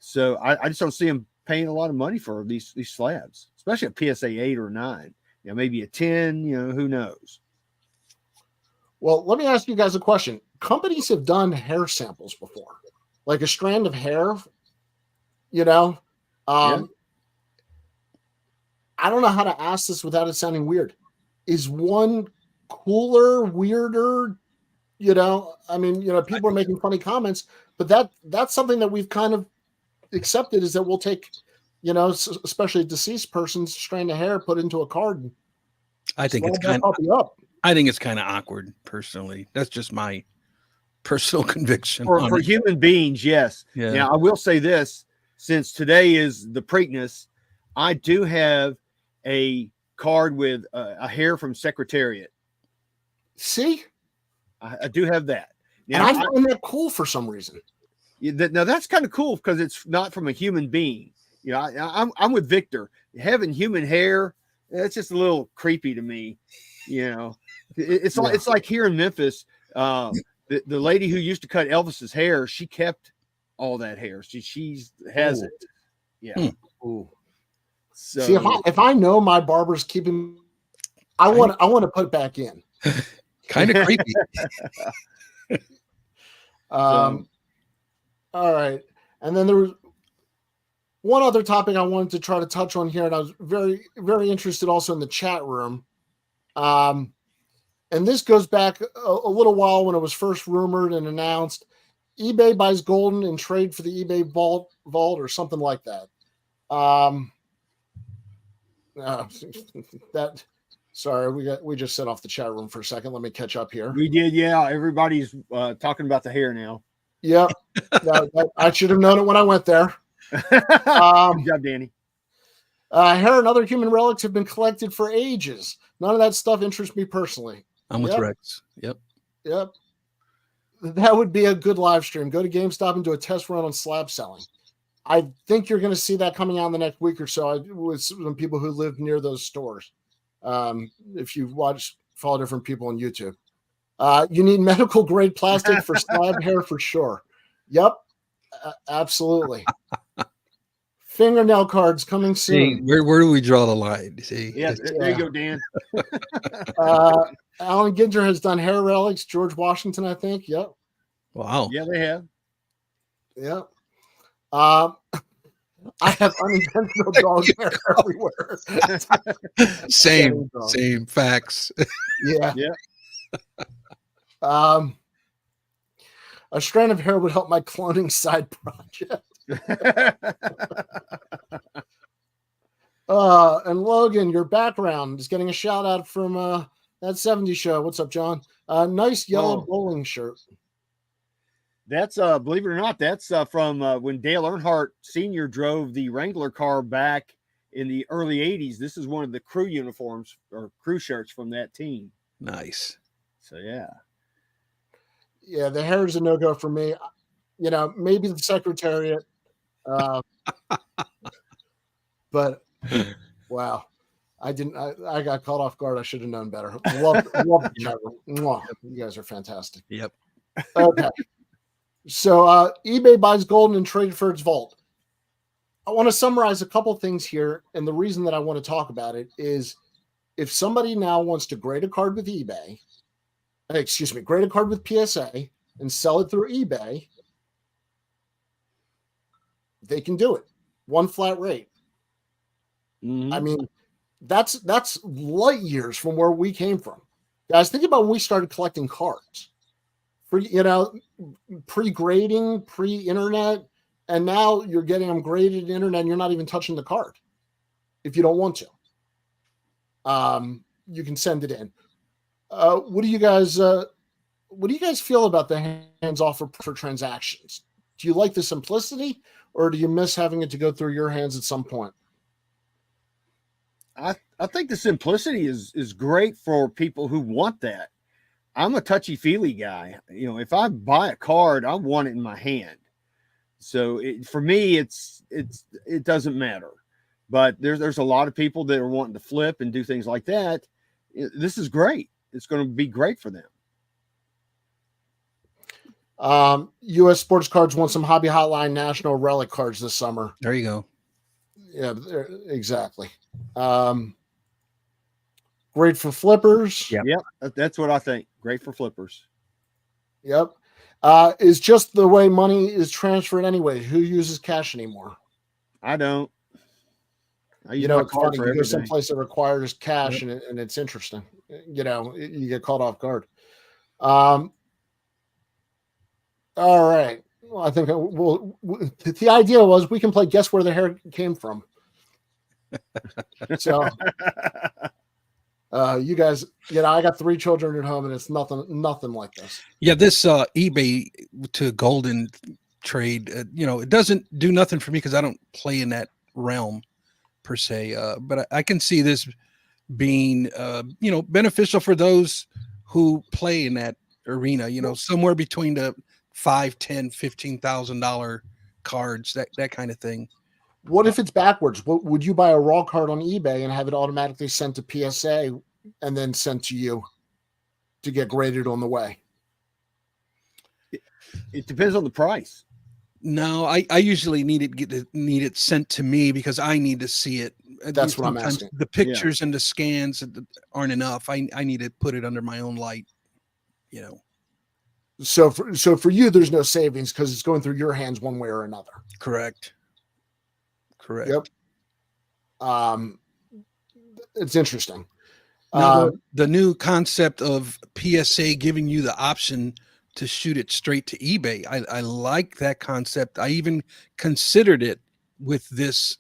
So I just don't see them paying a lot of money for these slabs, especially a PSA 8 or 9. Maybe a 10, who knows? Well, let me ask you guys a question. Companies have done hair samples before, like a strand of hair, I don't know how to ask this without it sounding weird. Is one cooler, weirder? People are making funny comments, but that's something that we've kind of accepted is that we'll take, especially a deceased person's strand of hair, put into a card. And I think it's slab that puppy up. I think it's kind of awkward, personally. That's just my personal conviction. For human beings, yes. Yeah. Now, I will say this: since today is the Preakness, I do have a card with a hair from Secretariat. See, I do have that. Now, and I find that cool for some reason. Now that's kind of cool because it's not from a human being. I'm with Victor. Having human hair, that's just a little creepy to me. It's like here in Memphis, the lady who used to cut Elvis's hair, she kept all that hair. She has it. Yeah. Ooh. So see, if I know my barber's keeping, I want to put it back in. Kind of creepy. All right. And then there was one other topic I wanted to try to touch on here, and I was very, very interested also in the chat room. And this goes back a little while when it was first rumored and announced. eBay buys Golden in trade for the eBay vault or something like that. Sorry, we just set off the chat room for a second. Let me catch up here. We did, yeah. Everybody's talking about the hair now. Yep. I should have known it when I went there. Good job, Danny. Hair and other human relics have been collected for ages. None of that stuff interests me personally. I'm with Rex. Yep. That would be a good live stream. Go to GameStop and do a test run on slab selling. I think you're going to see that coming out in the next week or so with some people who live near those stores. If you follow different people on YouTube. You need medical grade plastic for slab hair for sure. Yep. Absolutely. Fingernail cards coming soon. See, where do we draw the line? See? Yeah, there you go, Dan. Alan Ginger has done hair relics. George Washington, I think. Yep. Wow. Yeah, they have. Yep. I have unintentional dog hair everywhere. Same facts. Yeah. A strand of hair would help my cloning side project. And Logan, your background is getting a shout out from that 70s show. What's up, John? Nice yellow bowling shirt. That's believe it or not, that's from when Dale Earnhardt Sr. drove the Wrangler car back in the early 80s. This is one of the crew uniforms or crew shirts from that team. Nice. So yeah, the hair is a no-go for me. Maybe the Secretariat, but wow, I didn't. I got caught off guard. I should have known better. Love the chat room. Mwah. You guys are fantastic. Yep. Okay. So eBay buys Golden and traded for its vault. I want to summarize a couple things here, and the reason that I want to talk about it is if somebody now wants to grade a card with eBay, grade a card with PSA and sell it through eBay, they can do it. One flat rate. Mm-hmm. I mean, that's light years from where we came from. Guys, think about when we started collecting cards. Pre-grading, pre-internet, and now you're getting them graded internet and you're not even touching the card if you don't want to. You can send it in. What do you guys feel about the hands-off for transactions? Do you like the simplicity, or do you miss having it to go through your hands at some point? I think the simplicity is great for people who want that. I'm a touchy-feely guy. If I buy a card, I want it in my hand. So for me, it doesn't matter. But there's a lot of people that are wanting to flip and do things like that. This is great. It's going to be great for them. U.S. Sports Cards won some Hobby Hotline National Relic cards this summer. There you go. Yeah, exactly. Great for flippers. Yep, that's what I think. Great for flippers. Yep. Is just the way money is transferred anyway. Who uses cash anymore? I don't. It's funny. You go someplace that requires cash, and it's interesting. You get caught off guard. All right. Well, I think the idea was we can play guess where the hair came from. So you guys, I got 3 children at home, and it's nothing like this. Yeah, this eBay to golden trade, it doesn't do nothing for me because I don't play in that realm per se. But I can see this being, beneficial for those who play in that arena. Somewhere between the $5, $10, $15,000 cards, that kind of thing. What if it's backwards? Would you buy a raw card on eBay and have it automatically sent to PSA and then sent to you to get graded on the way? It depends on the price. No, I usually need it sent to me because I need to see it. That's what I'm asking. The pictures and the scans aren't enough. I need to put it under my own light. So for you, there's no savings because it's going through your hands one way or another. Correct. Yep. It's interesting. Now, the new concept of PSA giving you the option to shoot it straight to eBay. I like that concept. I even considered it with this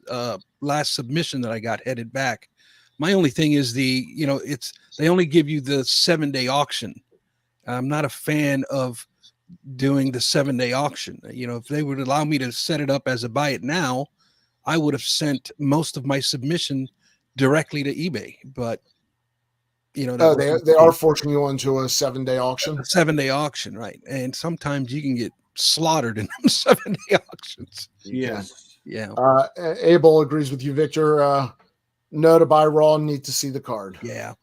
last submission that I got headed back. My only thing is they only give you the 7-day auction. I'm not a fan of doing the 7-day auction. If they would allow me to set it up as a buy it now, I would have sent most of my submission directly to eBay. But they are forcing you into a 7-day auction. A 7-day auction, right? And sometimes you can get slaughtered in them 7-day auctions. Yes. Yeah. Abel agrees with you, Victor. No to buy raw, need to see the card. Yeah.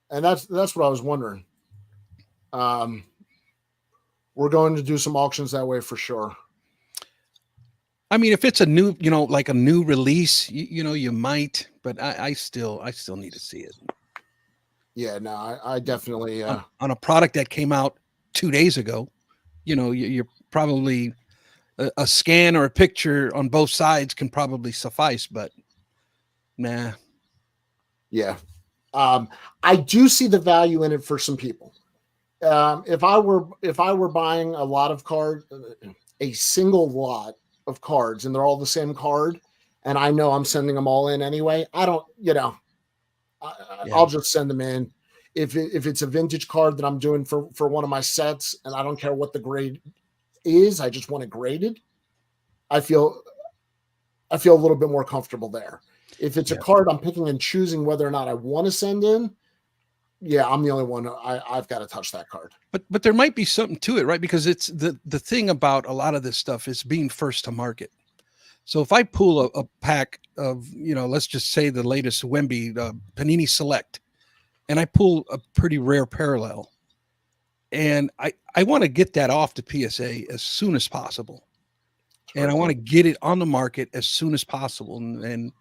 And that's what I was wondering. We're going to do some auctions that way for sure. I mean, if it's a new, like a new release, you might, but I still need to see it. Yeah, no, I definitely on a product that came out 2 days ago. You're probably a scan or a picture on both sides can probably suffice, but nah. Yeah, I do see the value in it for some people. If I were buying a lot of cards, a single lot of cards, and they're all the same card, and I know I'm sending them all in anyway, I don't, I'll just send them in. If it's a vintage card that I'm doing for one of my sets, and I don't care what the grade is, I just want it graded, I feel a little bit more comfortable there. If it's a card I'm picking and choosing whether or not I want to send in, yeah, I'm the only one. I've got to touch that card. But there might be something to it, right? Because it's the thing about a lot of this stuff is being first to market. So if I pull a pack of, let's just say the latest Wemby Panini Select, and I pull a pretty rare parallel, and I want to get that off to PSA as soon as possible. And I want to get it on the market as soon as possible. And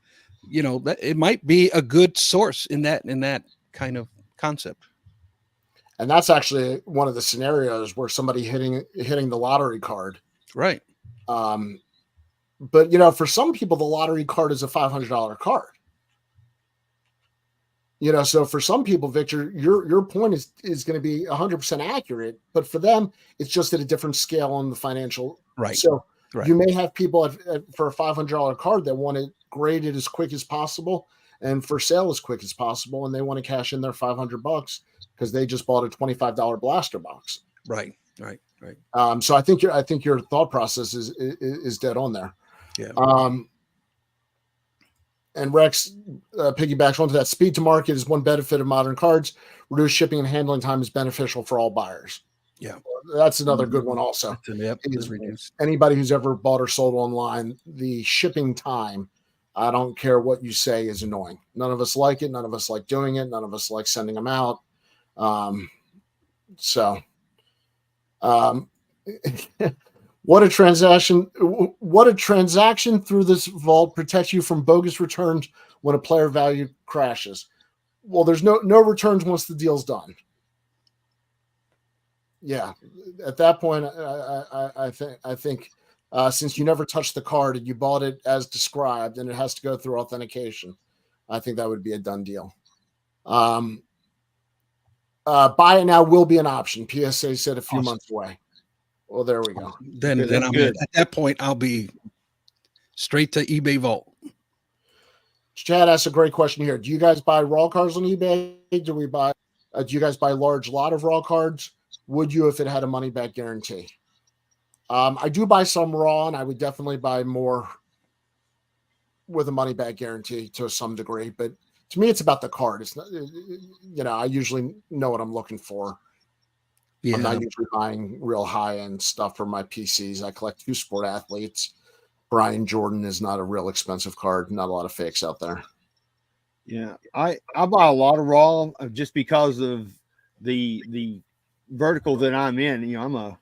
that it might be a good source in that kind of concept. And that's actually one of the scenarios where somebody hitting the lottery card. Right. But for some people, the lottery card is a $500 card. So for some people, Victor, your point is going to be 100% accurate, but for them, it's just at a different scale on the financial. Right. So you may have people for a $500 card that want it graded as quick as possible and for sale as quick as possible, and they want to cash in their $500 because they just bought a $25 blaster box. Right. So I think your thought process is dead on there. Yeah. And Rex piggybacks onto that. Speed to market is one benefit of modern cards. Reduced shipping and handling time is beneficial for all buyers. Yeah, that's another good one. Also, is reduced. Anybody who's ever bought or sold online, the shipping time, I don't care what you say, is annoying. None of us like it. None of us like doing it. None of us like sending them out. What a transaction through this vault protects you from bogus returns when a player value crashes. Well, there's no returns once the deal's done. Yeah, at that point, I think since you never touched the card and you bought it as described and it has to go through authentication, I think that would be a done deal. Buy it now will be an option. PSA said a few months away. Well, there we go. Then Good, then that's I'm good. at that point I'll be straight to eBay Vault. Chad asked a great question here. Do you guys buy raw cards on eBay? Do you guys buy large lot of raw cards? Would you if it had a money back guarantee? I do buy some raw, and I would definitely buy more with a money back guarantee to some degree. But to me, it's about the card. It's not, I usually know what I'm looking for. Yeah. I'm not usually buying real high end stuff for my PCs. I collect 2 sport athletes. Brian Jordan is not a real expensive card. Not a lot of fakes out there. Yeah, I buy a lot of raw just because of the vertical that I'm in. I'm a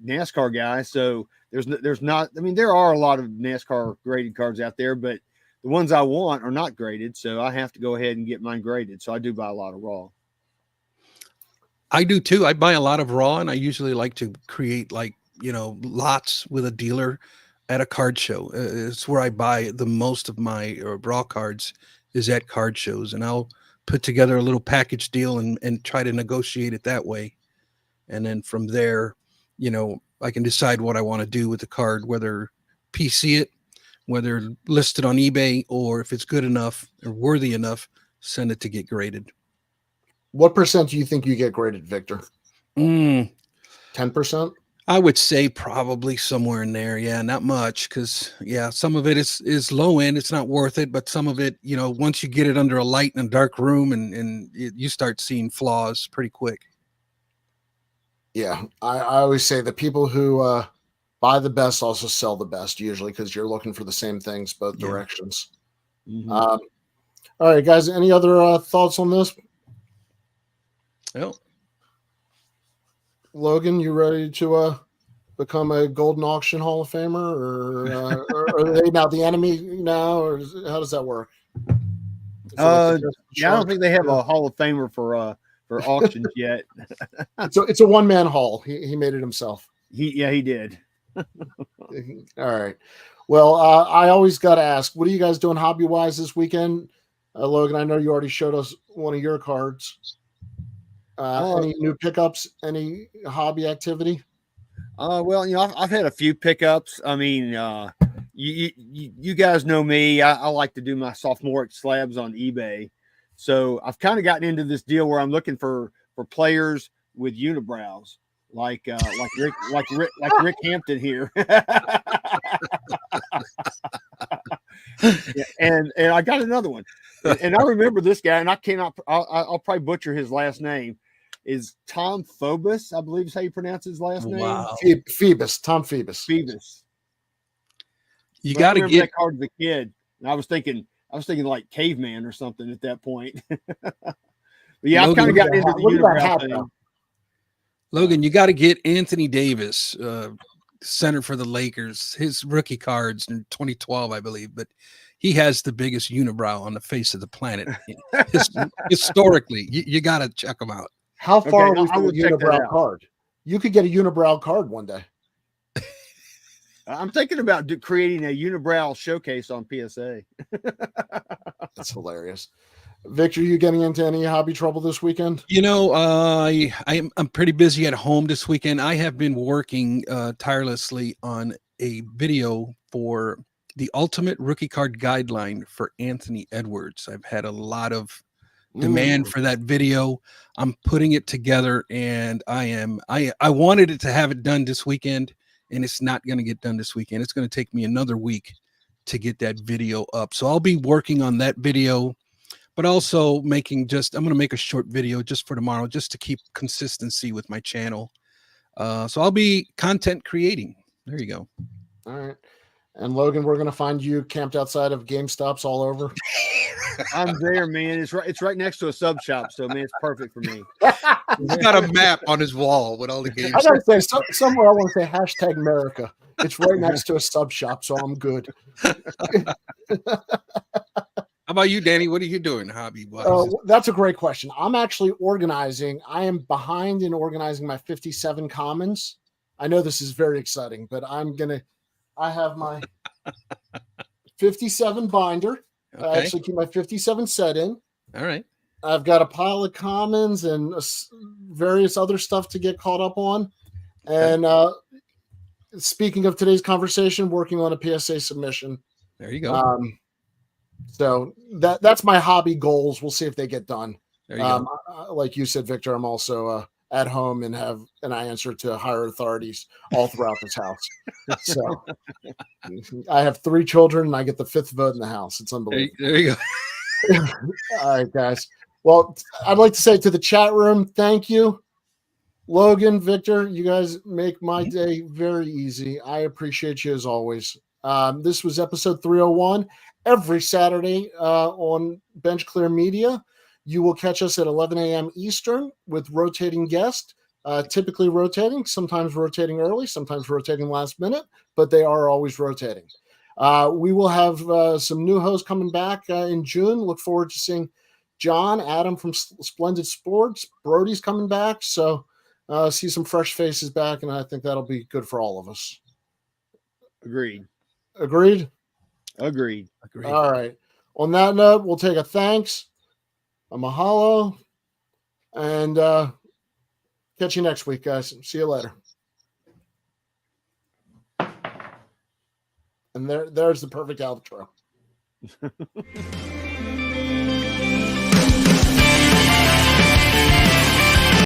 NASCAR guy, so there's not. I mean, there are a lot of NASCAR graded cards out there, but the ones I want are not graded, so I have to go ahead and get mine graded. So I do buy a lot of raw. I do too. I buy a lot of raw, and I usually like to create lots with a dealer at a card show. It's where I buy the most of my raw cards is at card shows, and I'll put together a little package deal and try to negotiate it that way. And then from there, I can decide what I want to do with the card, whether PC it, whether listed on eBay, or if it's good enough or worthy enough, send it to get graded. What percent do you think you get graded, Victor? 10%? I would say probably somewhere in there. Yeah, not much, because some of it is low end. It's not worth it, but some of it, once you get it under a light in a dark room, and you start seeing flaws pretty quick. Yeah, I always say the people who buy the best also sell the best, usually, because you're looking for the same things both directions. Mm-hmm. All right, guys. Any other thoughts on this? Well, Logan, you ready to become a Golden Auction Hall of Famer, or are they now the enemy now, or how does that work? I don't think they have a Hall of Famer for auctions yet. It's a one-man hall. He made it himself. He did. All right. Well, I always got to ask, what are you guys doing hobby-wise this weekend? Logan, I know you already showed us one of your cards. Any new pickups? Any hobby activity? Well, I've had a few pickups. I mean, you guys know me. I like to do my sophomoric slabs on eBay. So I've kind of gotten into this deal where I'm looking for players with unibrows, like Rick Hampton here. and I got another one, and I remember this guy, and I'll probably butcher his last name. Is Tom Phobos, I believe is how you pronounce his last name. Wow. Phoebus, Tom Phoebus. You got to get that card as a kid, and I was thinking like caveman or something at that point. But yeah, I've kind of gotten into the unibrow thing. Logan, you got to get Anthony Davis, center for the Lakers, his rookie cards in 2012, I believe, but he has the biggest unibrow on the face of the planet. Historically, you got to check him out. How far are we from a unibrow card? You could get a unibrow card one day. I'm thinking about creating a unibrow showcase on PSA. That's hilarious. Victor, you getting into any hobby trouble this weekend? I'm pretty busy at home this weekend. I have been working tirelessly on a video for the Ultimate Rookie Card Guideline for Anthony Edwards. I've had a lot of demand for that video. I'm putting it together, and I wanted it to have it done this weekend, and it's not going to get done this weekend. It's going to take me another week to get that video up. So I'll be working on that video, but also I'm going to make a short video just for tomorrow, just to keep consistency with my channel. So I'll be content creating. There you go. All right. And Logan, we're going to find you camped outside of GameStops all over. I'm there, man. It's right next to a sub shop, so man, it's perfect for me. He's got a map on his wall with all the games. I gotta say, somewhere I want to say hashtag America. It's right next to a sub shop, so I'm good. How about you, Danny? What are you doing hobby wise? That's a great question. I'm actually organizing. I am behind in organizing my 57 commons. I know this is very exciting, but I have my 57 binder. Okay. I actually keep my 57 set in. All right. I've got a pile of commons and various other stuff to get caught up on. And speaking of today's conversation, working on a PSA submission. There you go. So that's my hobby goals. We'll see if they get done. There you go. Like you said, Victor, I'm also at home and I answer to higher authorities all throughout this house. So I have 3 children and I get the 5th vote in the house. It's unbelievable. There you go. All right, guys. Well, I'd like to say to the chat room, thank you. Logan, Victor, you guys make my day very easy. I appreciate you as always. This was episode 301. Every Saturday on Bench Clear Media, you will catch us at 11 a.m. Eastern with rotating guests, typically rotating, sometimes rotating early, sometimes rotating last minute, but they are always rotating. We will have some new hosts coming back in June. Look forward to seeing John, Adam from Splendid Sports. Brody's coming back. So see some fresh faces back, and I think that'll be good for all of us. Agreed. Agreed? Agreed. All right. On that note, we'll take a thanks, a mahalo, and catch you next week, guys. See you later. And there's the perfect outro.